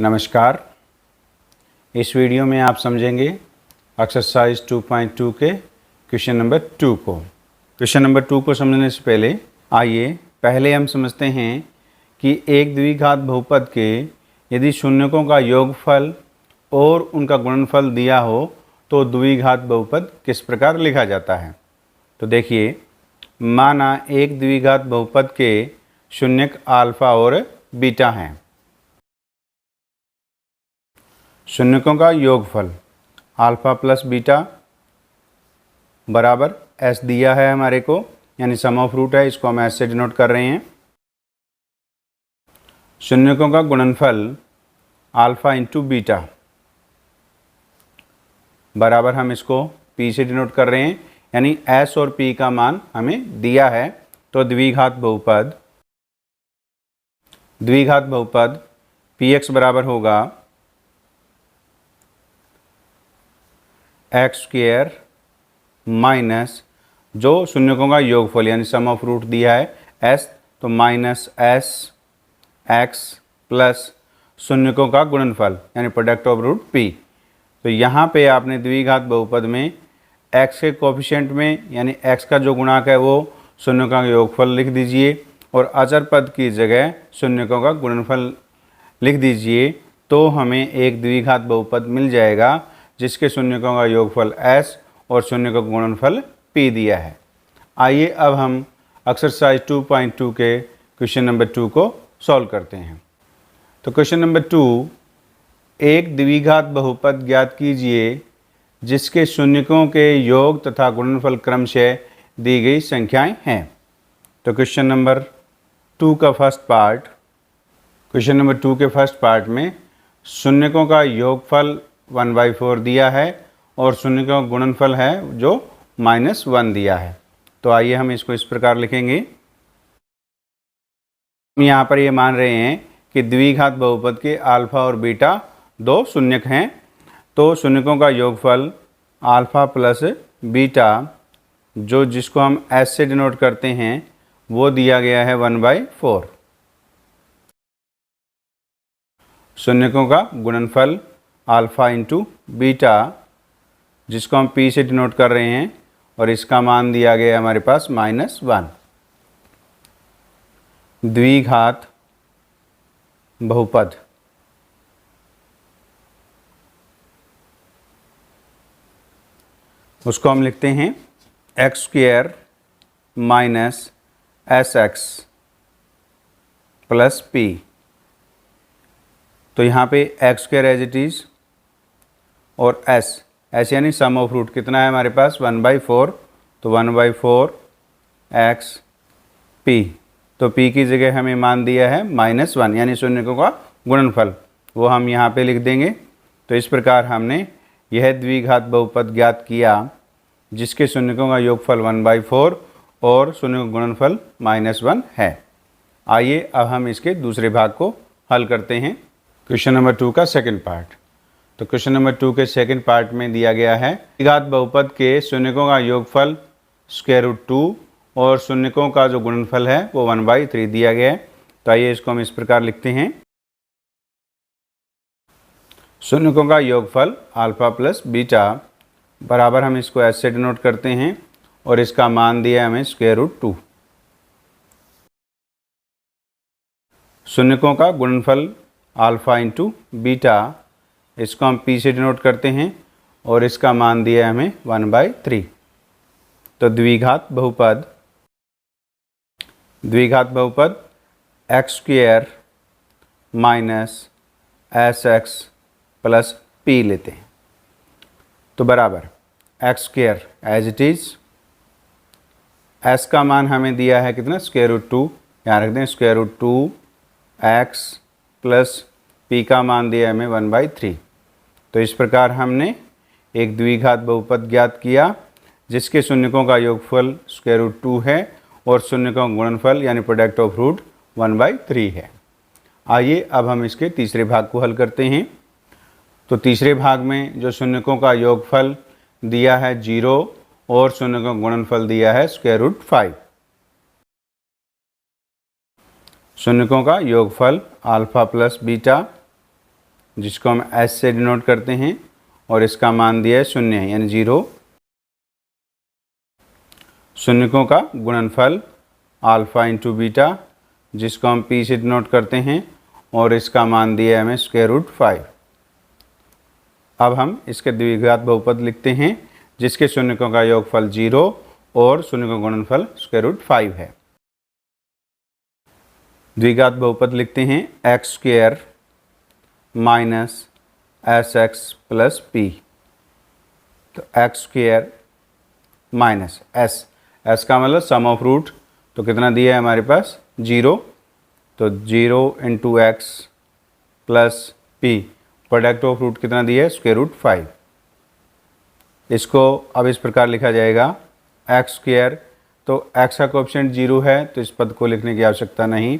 नमस्कार। इस वीडियो में आप समझेंगे एक्सरसाइज 2.2 के क्वेश्चन नंबर 2 को। क्वेश्चन नंबर 2 को समझने से पहले आइए पहले हम समझते हैं कि एक द्विघात बहुपद के यदि शून्यकों का योगफल और उनका गुणनफल दिया हो तो द्विघात बहुपद किस प्रकार लिखा जाता है। तो देखिए, माना एक द्विघात बहुपद के शून्यक अल्फा और बीटा हैं। शून्यकों का योगफल अल्फा प्लस बीटा बराबर एस दिया है हमारे को, यानी सम ऑफ रूट है, इसको हम एस से डिनोट कर रहे हैं। शून्यकों का गुणनफल अल्फा इंटू बीटा बराबर हम इसको पी से डिनोट कर रहे हैं, यानी एस और पी का मान हमें दिया है। तो द्विघात बहुपद पी एक्स बराबर होगा एक्स स्क्वायर माइनस जो शून्यकों का योगफल यानी सम ऑफ रूट दिया है एस, तो माइनस एस एक्स प्लस शून्यकों का गुणनफल यानी प्रोडक्ट ऑफ रूट पी। तो यहाँ पे आपने द्विघात बहुपद में एक्स के कोफिशिएंट में यानी एक्स का जो गुणांक है वो शून्यकों का योगफल लिख दीजिए और अचर पद की जगह शून्यकों का गुणनफल लिख दीजिए, तो हमें एक द्विघात बहुपद मिल जाएगा जिसके शून्यकों का योगफल s और शून्यकों का गुणनफल p दिया है। आइए अब हम एक्सरसाइज 2.2 के क्वेश्चन नंबर 2 को सॉल्व करते हैं। तो क्वेश्चन नंबर 2, एक द्विघात बहुपद ज्ञात कीजिए जिसके शून्यकों के योग तथा गुणनफल क्रमशः दी गई संख्याएं हैं। तो क्वेश्चन नंबर 2 का फर्स्ट पार्ट, क्वेश्चन नंबर 2 के फर्स्ट पार्ट में शून्यकों का योगफल 1/4 दिया है और शून्य का गुणनफल है जो -1 दिया है। तो आइए हम इसको इस प्रकार लिखेंगे। हम यहाँ पर ये मान रहे हैं कि द्विघात बहुपद के अल्फा और बीटा दो शून्यक हैं, तो शून्यकों का योगफल अल्फा प्लस बीटा जो जिसको हम एस से डिनोट करते हैं वो दिया गया है 1/4। शून्यकों का गुणनफल अल्फ़ा इंटू बीटा जिसको हम पी से डिनोट कर रहे हैं और इसका मान दिया गया है हमारे पास -1। द्विघात बहुपद उसको हम लिखते हैं x square minus s x plus p. तो यहाँ पे x square as it is और एस यानी सम ऑफ रूट कितना है हमारे पास 1/4, तो 1/4 एक्स पी। तो पी की जगह हमें मान दिया है -1 यानी शून्यकों का गुणनफल, वो हम यहाँ पे लिख देंगे। तो इस प्रकार हमने यह द्विघात बहुपद ज्ञात किया जिसके शून्यकों का योगफल 1/4 और शून्य का गुणनफल -1 है। आइए अब हम इसके दूसरे भाग को हल करते हैं, क्वेश्चन नंबर 2 का सेकंड पार्ट। तो क्वेश्चन नंबर 2 के सेकंड पार्ट में दिया गया है द्विघात बहुपद के शून्यकों का योगफल √2 और शून्यकों का जो गुणनफल है वो 1/3 दिया गया है। तो आइए इसको हम इस प्रकार लिखते हैं। शून्यकों का योगफल अल्फा प्लस बीटा बराबर हम इसको एस से डिनोट करते हैं और इसका मान दिया है हमें √2। शून्यकों का गुणनफल अल्फ़ा इंटू बीटा इसको हम पी से डिनोट करते हैं और इसका मान दिया है हमें 1/3। तो द्विघात बहुपद x square minus s x plus p लेते हैं। तो बराबर x square as it is, s का मान हमें दिया है कितना √2, यहाँ रख दें √2 एक्स प्लस पी का मान दिया हमें 1/3। तो इस प्रकार हमने एक द्विघात बहुपद ज्ञात किया जिसके शून्यकों का योगफल √2 है और शून्यकों का गुणनफल यानी प्रोडक्ट ऑफ रूट 1/3 है। आइए अब हम इसके तीसरे भाग को हल करते हैं। तो तीसरे भाग में जो शून्यकों का योगफल दिया है 0 और शून्यकों का गुणनफल दिया है √5। शून्यकों का योगफल अल्फा प्लस बीटा जिसको हम एस से डिनोट करते हैं, और इसका मान दिया है 0 है यानी 0। शून्यकों का गुणनफल अल्फ़ा इंटू बीटा, जिसको हम पी से डिनोट करते हैं, और इसका मान दिया है हमें √5। अब हम इसके द्विघात बहुपद लिखते हैं, जिसके शून्यकों का योगफल 0 और शून्यकों का गुणनफल √5 है। द्विघात बहुपद लिखते हैं x² minus SX plus p. तो x² माइनस S का मतलब सम ऑफ रूट, तो कितना दिया है हमारे पास 0, तो 0 into x plus p, product of root कितना दिया है √5। इसको अब इस प्रकार लिखा जाएगा x², तो x का कोएफिशिएंट 0 है तो इस पद को लिखने की आवश्यकता नहीं,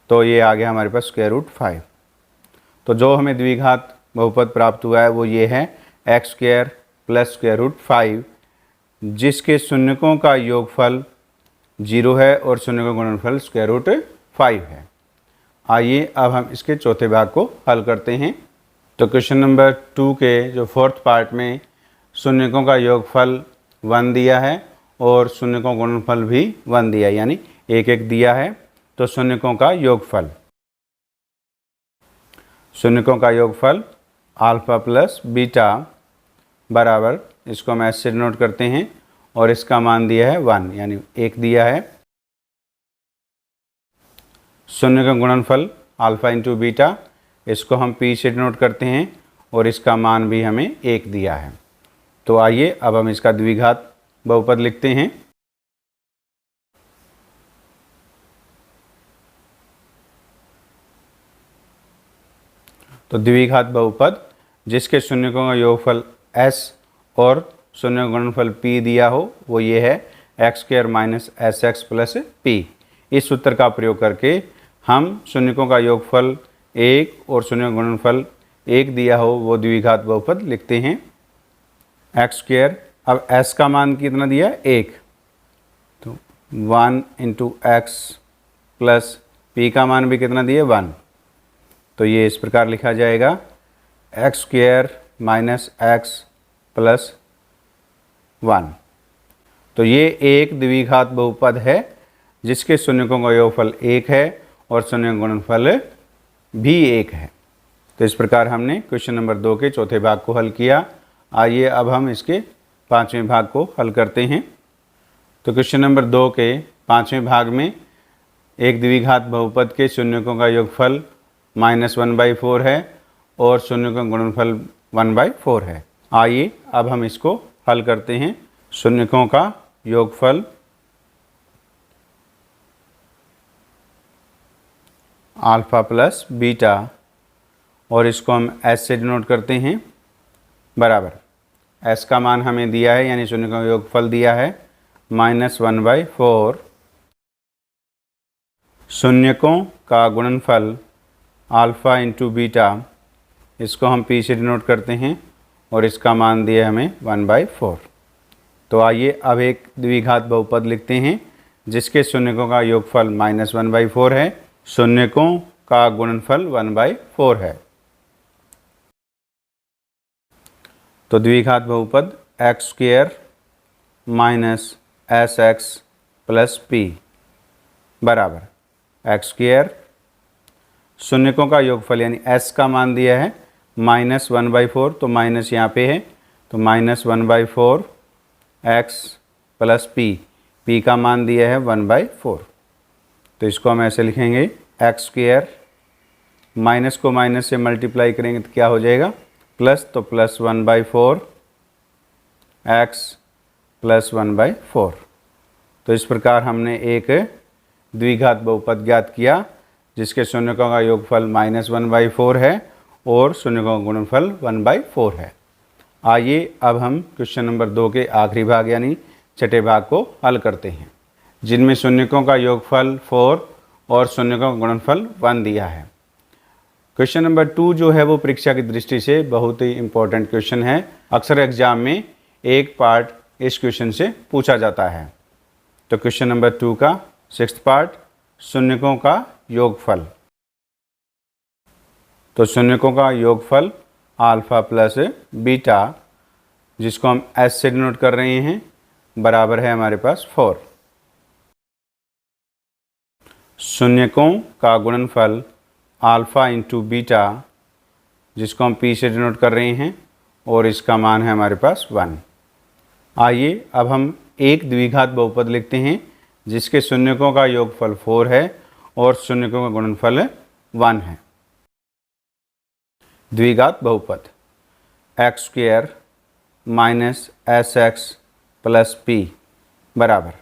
तो ये आ गया हमारे पास √5। तो जो हमें द्विघात बहुपद प्राप्त हुआ है वो ये है x² प्लस √5, जिसके शून्यकों का योगफल 0 है और शून्यकों का गुणनफल √5 है। आइए अब हम इसके चौथे भाग को हल करते हैं। तो क्वेश्चन नंबर 2 के जो फोर्थ पार्ट में शून्यकों का योगफल 1 दिया है और शून्यकों का गुणनफल भी 1 दिया है, यानी 1 दिया है। तो शून्यकों का योगफल, शून्यकों का योगफल अल्फ़ा प्लस बीटा बराबर, इसको हम ऐसे नोट करते हैं, और इसका मान दिया है 1 यानी 1 दिया है। शून्य का गुणनफल अल्फ़ा इंटू बीटा, इसको हम पी से नोट करते हैं, और इसका मान भी हमें 1 दिया है। तो आइए अब हम इसका द्विघात बहुपद लिखते हैं। तो द्विघात बहुपद जिसके शून्यकों का योगफल s और शून्य का गुणनफल p दिया हो, वो ये है x² minus SX plus p। इस सूत्र का प्रयोग करके हम शून्यकों का योगफल 1 और शून्य का गुणनफल 1 दिया हो वो द्विघात बहुपद लिखते हैं x²। अब s का मान कितना दिया है 1, तो 1 इंटू एक्स प्लस p का मान भी कितना दिया 1, तो ये इस प्रकार लिखा जाएगा x² माइनस x प्लस 1। तो ये एक द्विघात बहुपद है जिसके शून्यकों का योगफल 1 है और शून्य का गुणनफल भी 1 है। तो इस प्रकार हमने क्वेश्चन नंबर 2 के चौथे भाग को हल किया। आइए अब हम इसके 5वें भाग को हल करते हैं। तो क्वेश्चन नंबर 2 के 5वें भाग में एक द्विघात बहुपद के शून्यकों का योगफल -1/4 है और शून्य का गुणनफल 1/4 है। आइए अब हम इसको हल करते हैं। शून्यकों का योगफल अल्फ़ा प्लस बीटा, और इसको हम s से डिनोट करते हैं, बराबर s का मान हमें दिया है यानी शून्यकों का योगफल दिया है -1/4। शून्यकों का गुणनफल अल्फ़ा इंटू बीटा, इसको हम p से डिनोट करते हैं, और इसका मान दिया हमें 1/4। तो आइए अब एक द्विघात बहुपद लिखते हैं जिसके शून्यकों का योगफल -1/4 है, शून्यकों का गुणनफल 1/4 है। तो द्विघात बहुपद x² minus SX plus p बराबर x², शून्यकों का योगफल यानी s का मान दिया है -1/4, तो माइनस यहाँ पे है, तो -1/4 x प्लस p का मान दिया है 1/4। तो इसको हम ऐसे लिखेंगे x², माइनस को माइनस से मल्टीप्लाई करेंगे तो क्या हो जाएगा प्लस, तो प्लस 1/4 x प्लस 1/4। तो इस प्रकार हमने एक द्विघात बहुपद ज्ञात किया जिसके शून्यकों का योगफल -1/4 है और शून्यकों का गुणनफल 1/4 है। आइए अब हम क्वेश्चन नंबर 2 के आखिरी भाग यानी छठे भाग को हल करते हैं, जिनमें शून्यकों का योगफल 4 और शून्यकों का गुणनफल 1 दिया है। क्वेश्चन नंबर 2 जो है वो परीक्षा की दृष्टि से बहुत ही इम्पोर्टेंट क्वेश्चन है। अक्सर एग्जाम में एक पार्ट इस क्वेश्चन से पूछा जाता है। तो क्वेश्चन नंबर 2 का 6th पार्ट, शून्यकों का योगफल। तो शून्यकों का योगफल अल्फ़ा प्लस बीटा, जिसको हम एस से डिनोट कर रहे हैं, बराबर है हमारे पास 4। शून्यकों का गुणनफल अल्फ़ा इंटू बीटा, जिसको हम पी से डिनोट कर रहे हैं, और इसका मान है हमारे पास 1। आइए अब हम एक द्विघात बहुपद लिखते हैं जिसके शून्यकों का योगफल 4 है और शून्यकों का गुणनफल 1 है। द्विघात बहुपद x square minus s x plus P बराबर,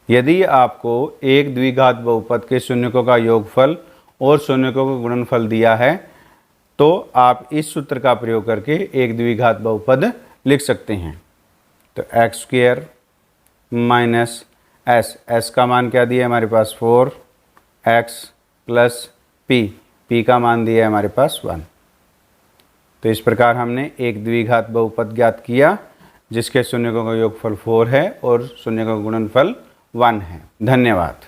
यदि आपको एक द्विघात बहुपद के शून्यकों का योगफल और शून्यकों का गुणनफल दिया है तो आप इस सूत्र का प्रयोग करके एक द्विघात बहुपद लिख सकते हैं। तो एक्स स्क्वायर माइनस एस का मान क्या दिया है हमारे पास 4, एक्स प्लस पी का मान दिया है हमारे पास 1। तो इस प्रकार हमने एक द्विघात बहुपद ज्ञात किया जिसके शून्यकों का योगफल 4 है और शून्यकों का गुणनफल 1 है। धन्यवाद।